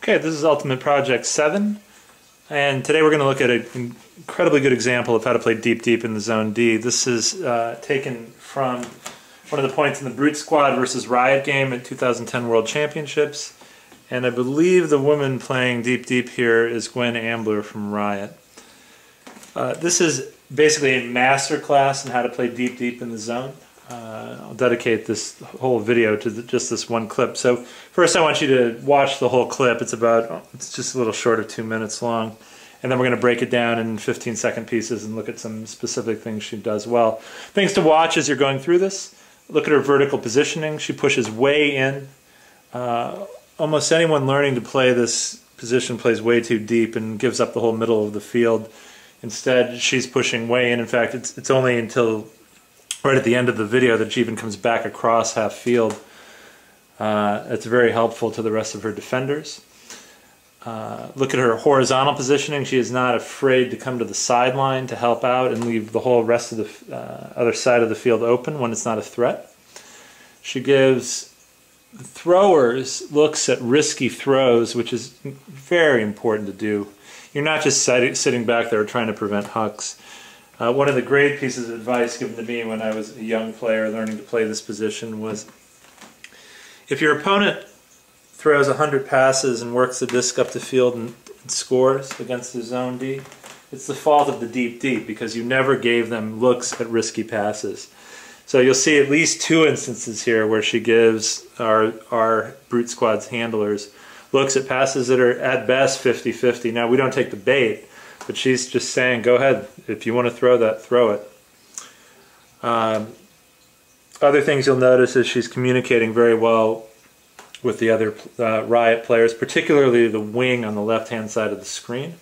Okay, this is UltimateProject7, and today we're going to look at an incredibly good example of how to play deep in the zone D. This is taken from one of the points in the Brute Squad versus Riot game at 2010 World Championships, and I believe the woman playing deep here is Gwen Ambler from Riot. This is basically a master class in how to play deep in the zone. I'll dedicate this whole video to just this one clip. So first I want you to watch the whole clip. It's just a little short of 2 minutes long. And then we're going to break it down in 15-second pieces and look at some specific things she does well. Things to watch as you're going through this. Look at her vertical positioning. She pushes way in. Almost anyone learning to play this position plays way too deep and gives up the whole middle of the field. Instead, she's pushing way in. In fact, it's only until right at the end of the video that she even comes back across half field. It's very helpful to the rest of her defenders. Look at her horizontal positioning. She is not afraid to come to the sideline to help out and leave the whole rest of the other side of the field open when it's not a threat. She gives throwers looks at risky throws, which is very important to do. You're not just sitting back there trying to prevent hucks. One of the great pieces of advice given to me when I was a young player learning to play this position was, if your opponent throws 100 passes and works the disc up the field and scores against the zone D, it's the fault of the deep because you never gave them looks at risky passes. So you'll see at least 2 instances here where she gives our Brute Squad's handlers looks at passes that are at best 50-50. Now, we don't take the bait, but she's just saying, go ahead, if you want to throw that, throw it. Other things you'll notice is she's communicating very well with the other Riot players, particularly the wing on the left-hand side of the screen.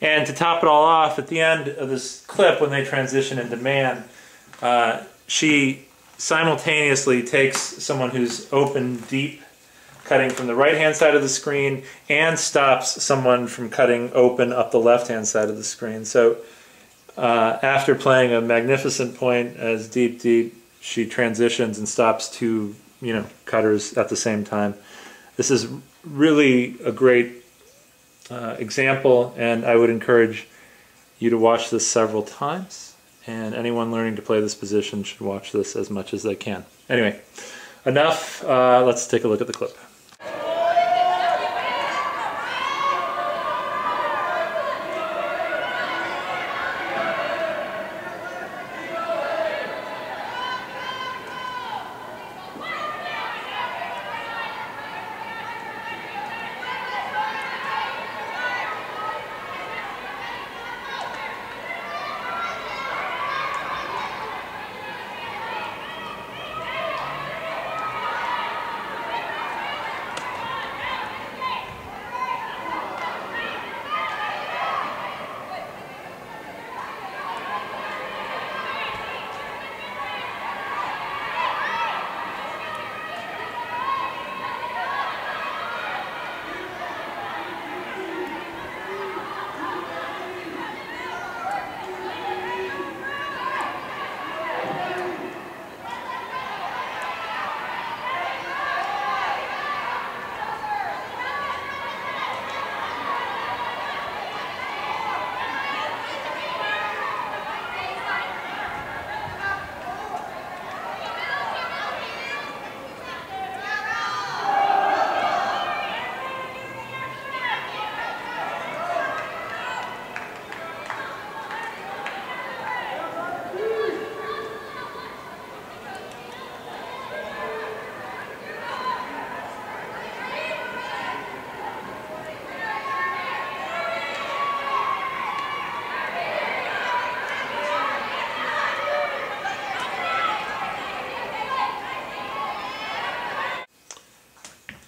And to top it all off, at the end of this clip, when they transition into man, she simultaneously takes someone who's open deep, cutting from the right-hand side of the screen, and stops someone from cutting open up the left-hand side of the screen. So after playing a magnificent point as deep, she transitions and stops 2 cutters at the same time. This is really a great example, and I would encourage you to watch this several times, and anyone learning to play this position should watch this as much as they can. Anyway, enough. Let's take a look at the clip.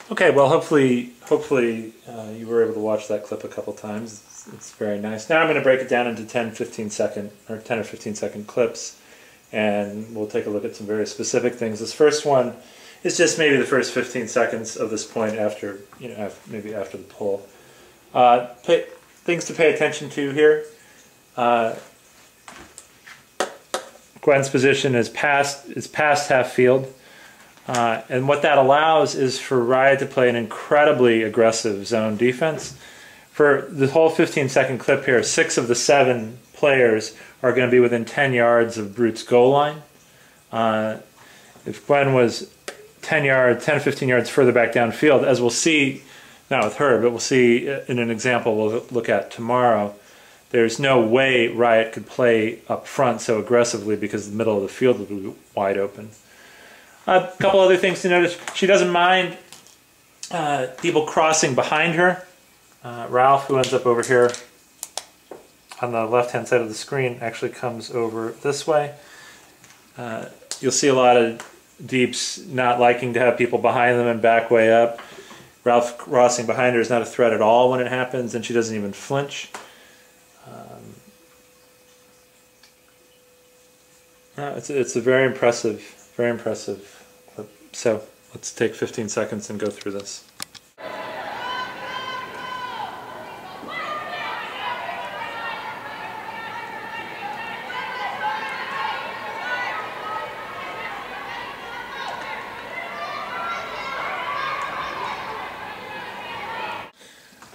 Okay, well, hopefully you were able to watch that clip a couple times. It's very nice. Now I'm going to break it down into 10 or 15 second clips, and we'll take a look at some very specific things. This first one is just maybe the first 15 seconds of this point after, maybe after the pull. Things to pay attention to here. Gwen's position is past half field. And what that allows is for Riot to play an incredibly aggressive zone defense. For the whole 15-second clip here, 6 of the 7 players are going to be within 10 yards of Brute's goal line. If Gwen was 10 or 15 yards further back downfield, as we'll see, not with her, but we'll see in an example we'll look at tomorrow, there's no way Riot could play up front so aggressively because the middle of the field would be wide open. A couple other things to notice. She doesn't mind people crossing behind her. Ralph, who ends up over here on the left-hand side of the screen, actually comes over this way. You'll see a lot of deeps not liking to have people behind them and back way up. Ralph crossing behind her is not a threat at all when it happens, and she doesn't even flinch. It's a very impressive clip. So let's take 15 seconds and go through this.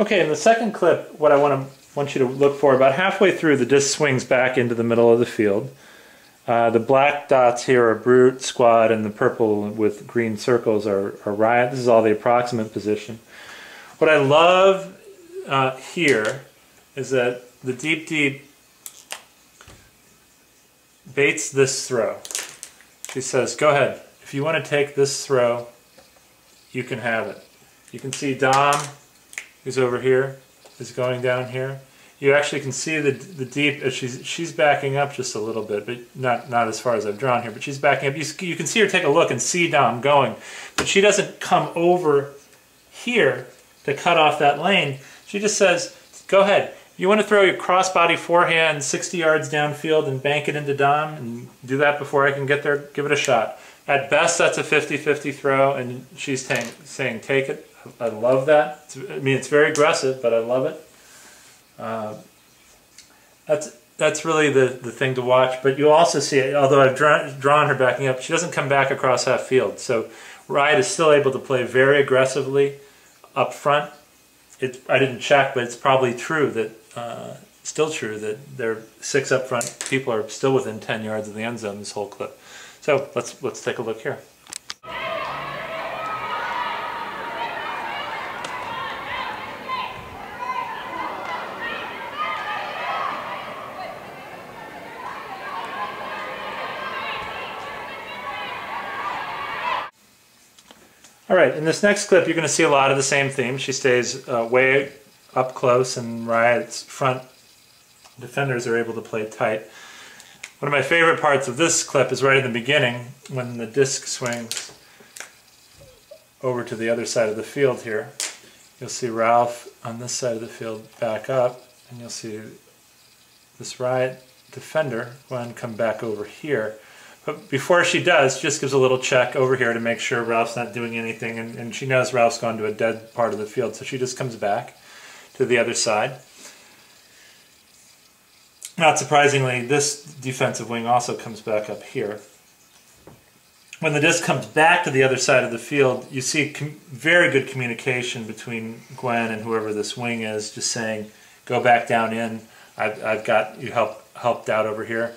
Okay, in the second clip, what I want you to look for, about halfway through, the disc swings back into the middle of the field. The black dots here are Brute, Squad, and the purple with green circles are Riot. This is all the approximate position. What I love here is that the deep baits this throw. She says, go ahead. If you want to take this throw, you can have it. You can see Dom, who's over here, is going down here. You actually can see the deep as she's backing up just a little bit, but not as far as I've drawn here, but she's backing up. You can see her take a look and see Dom going, but she doesn't come over here to cut off that lane. She just says, go ahead. You want to throw your crossbody forehand 60 yards downfield and bank it into Dom and do that before I can get there? Give it a shot. At best, that's a 50-50 throw, and she's saying take it. I love that. I mean, it's very aggressive, but I love it. That's really the thing to watch. But you also see, although I've drawn her backing up, she doesn't come back across half field. So Riot is still able to play very aggressively up front. I didn't check, but it's probably true that still true that there are 6 up front people are still within 10 yards of the end zone this whole clip. So let's take a look here. All right, in this next clip, you're going to see a lot of the same theme. She stays way up close, and Riot's front defenders are able to play tight. One of my favorite parts of this clip is right in the beginning, when the disc swings over to the other side of the field here. You'll see Ralph on this side of the field back up, and you'll see this Riot defender, Gwen, come back over here. But before she does, she just gives a little check over here to make sure Ralph's not doing anything, and she knows Ralph's gone to a dead part of the field, so she just comes back to the other side. Not surprisingly, this defensive wing also comes back up here. When the disc comes back to the other side of the field, you see very good communication between Gwen and whoever this wing is, just saying, go back down in, I've got you helped out over here.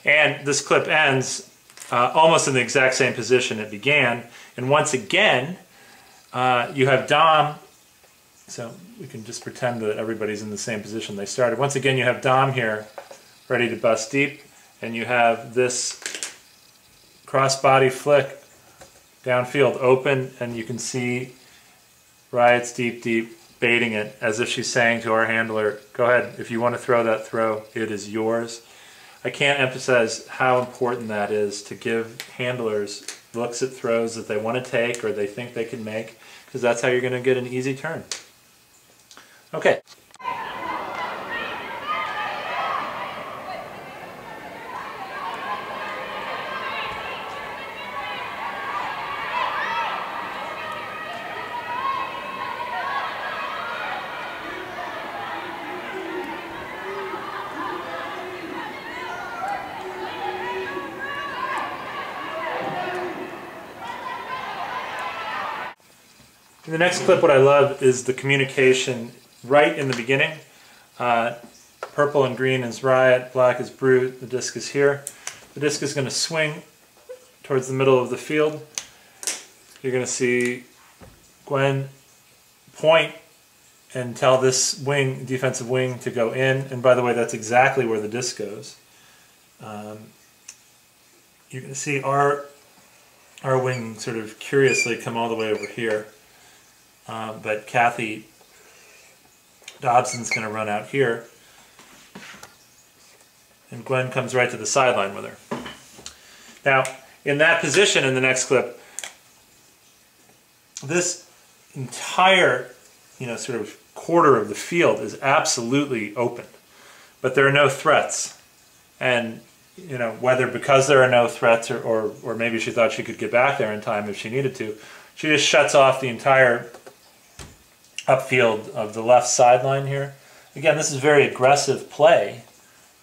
And this clip ends almost in the exact same position it began. And once again, you have Dom, so we can just pretend that everybody's in the same position they started. Once again, you have Dom here ready to bust deep, and you have this crossbody flick downfield open, and you can see Riot's deep baiting it as if she's saying to our handler, go ahead, if you want to throw that throw, it is yours. I can't emphasize how important that is to give handlers looks at throws that they want to take or they think they can make, because that's how you're going to get an easy turn. Okay. In the next clip, what I love is the communication right in the beginning. Purple and green is Riot, black is Brute, the disc is here. The disc is going to swing towards the middle of the field. You're going to see Gwen point and tell this wing, defensive wing, to go in. And by the way, that's exactly where the disc goes. You're going to see our wing sort of curiously come all the way over here. But Kathy Dobson's going to run out here. And Gwen comes right to the sideline with her. Now, in that position in the next clip, this entire, sort of quarter of the field is absolutely open. But there are no threats. And, whether because there are no threats or maybe she thought she could get back there in time if she needed to, she just shuts off the entire upfield of the left sideline here. Again, this is very aggressive play,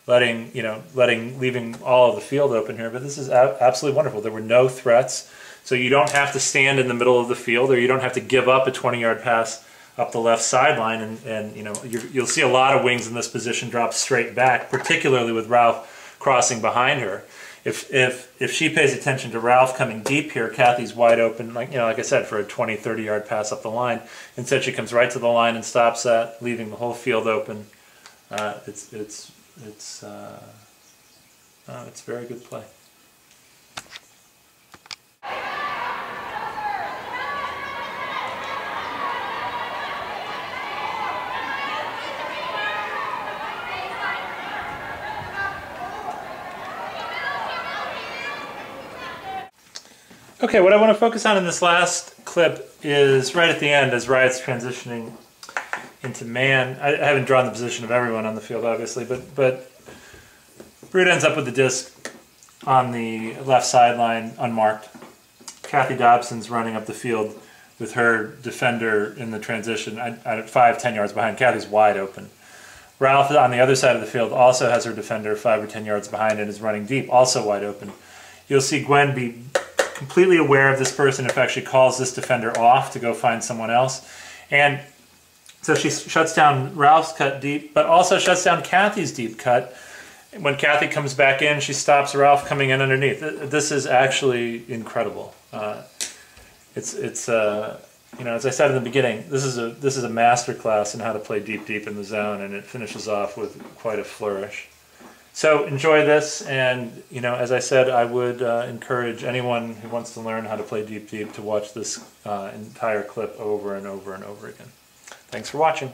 leaving all of the field open here, but this is absolutely wonderful. There were no threats, so you don't have to stand in the middle of the field, or you don't have to give up a 20-yard pass up the left sideline, and you'll see a lot of wings in this position drop straight back, particularly with Ralph crossing behind her. If she pays attention to Ralph coming deep here, Kathy's wide open, like I said, for a 20, 30-yard pass up the line. Instead, she comes right to the line and stops that, leaving the whole field open. It's very good play. Okay, what I want to focus on in this last clip is right at the end as Riot's transitioning into man. I haven't drawn the position of everyone on the field, obviously, but Brute ends up with the disc on the left sideline unmarked. Kathy Dobson's running up the field with her defender in the transition at 5-10 yards behind. Kathy's wide open. Ralph on the other side of the field also has her defender 5 or 10 yards behind and is running deep, also wide open. You'll see Gwen be completely aware of this person. In fact, she calls this defender off to go find someone else. And so she shuts down Ralph's cut deep, but also shuts down Kathy's deep cut. When Kathy comes back in, she stops Ralph coming in underneath. This is actually incredible. As I said in the beginning, this is a master class in how to play deep in the zone, and it finishes off with quite a flourish. So enjoy this, and as I said, I would encourage anyone who wants to learn how to play deep to watch this entire clip over and over and over again. Thanks for watching.